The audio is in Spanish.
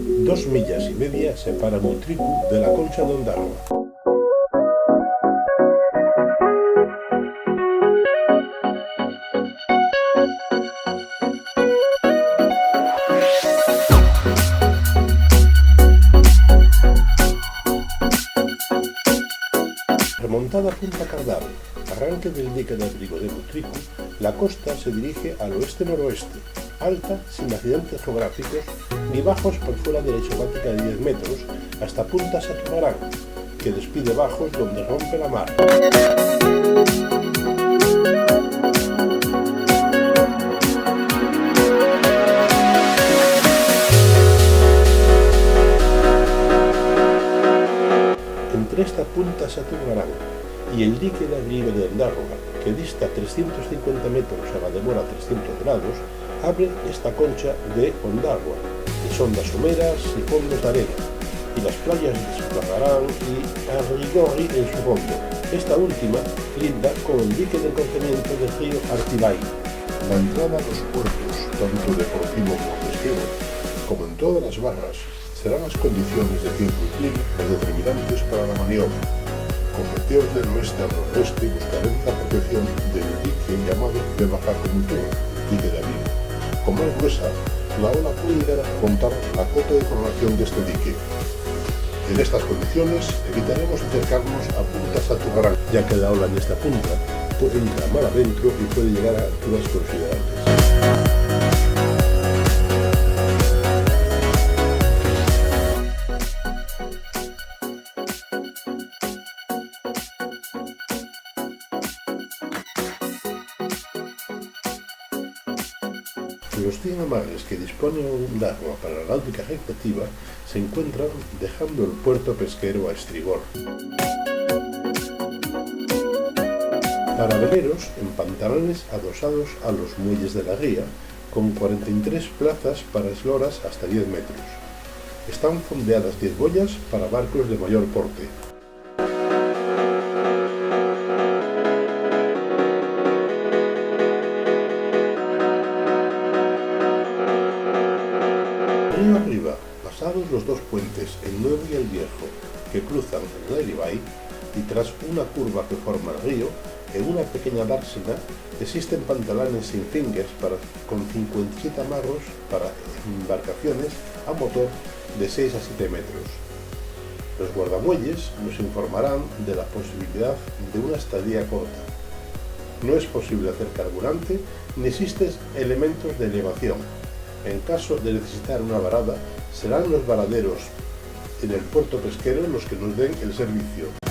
2,5 millas separan Mutriku de la Concha de Ondarroa. Remontada a Punta Cardal, arranque del dique de abrigo de Mutriku, la costa se dirige al oeste-noroeste, alta, sin accidentes geográficos, ni bajos por fuera de la isomática de 10 metros, hasta Punta Satumarán, que despide bajos donde rompe la mar. Entre esta Punta Satumarán y el dique de abrigo de Ondarroa, que dista 350 metros a la demora 300 grados, abre esta concha de Ondarroa, de sondas someras y fondos de arena, y las playas de Espargarán y Arrigorri en su fondo. Esta última linda con el dique de encorcamiento del río Artibay. La entrada a los puertos, tanto deportivo como pesquero, como en todas las barras, serán las condiciones de tiempo y clima las determinantes para la maniobra. Convertíos del oeste al noroeste y buscaremos la protección del dique llamado de Baja Comutura, dique de abrigo. Como es gruesa, la ola puede llegar a contar la cota de coronación de este dique. En estas condiciones evitaremos acercarnos a Punta Satumarán, ya que la ola en esta punta puede entrar mar adentro y puede llegar a alturas considerables. Los 100 amarres que dispone Ondarroa para la náutica recreativa se encuentran dejando el puerto pesquero a estribor. Para veleros en pantalones adosados a los muelles de la ría, con 43 plazas para esloras hasta 10 metros. Están fondeadas 10 boyas para barcos de mayor porte. Río arriba, pasados los dos puentes, el Nuevo y el Viejo, que cruzan el Artibay, y tras una curva que forma el río, en una pequeña dársena existen pantalanes sin fingers con 57 amarros para embarcaciones a motor de 6 a 7 metros. Los guardamuelles nos informarán de la posibilidad de una estadía corta. No es posible hacer carburante ni existen elementos de elevación. En caso de necesitar una varada, serán los varaderos en el puerto pesquero los que nos den el servicio.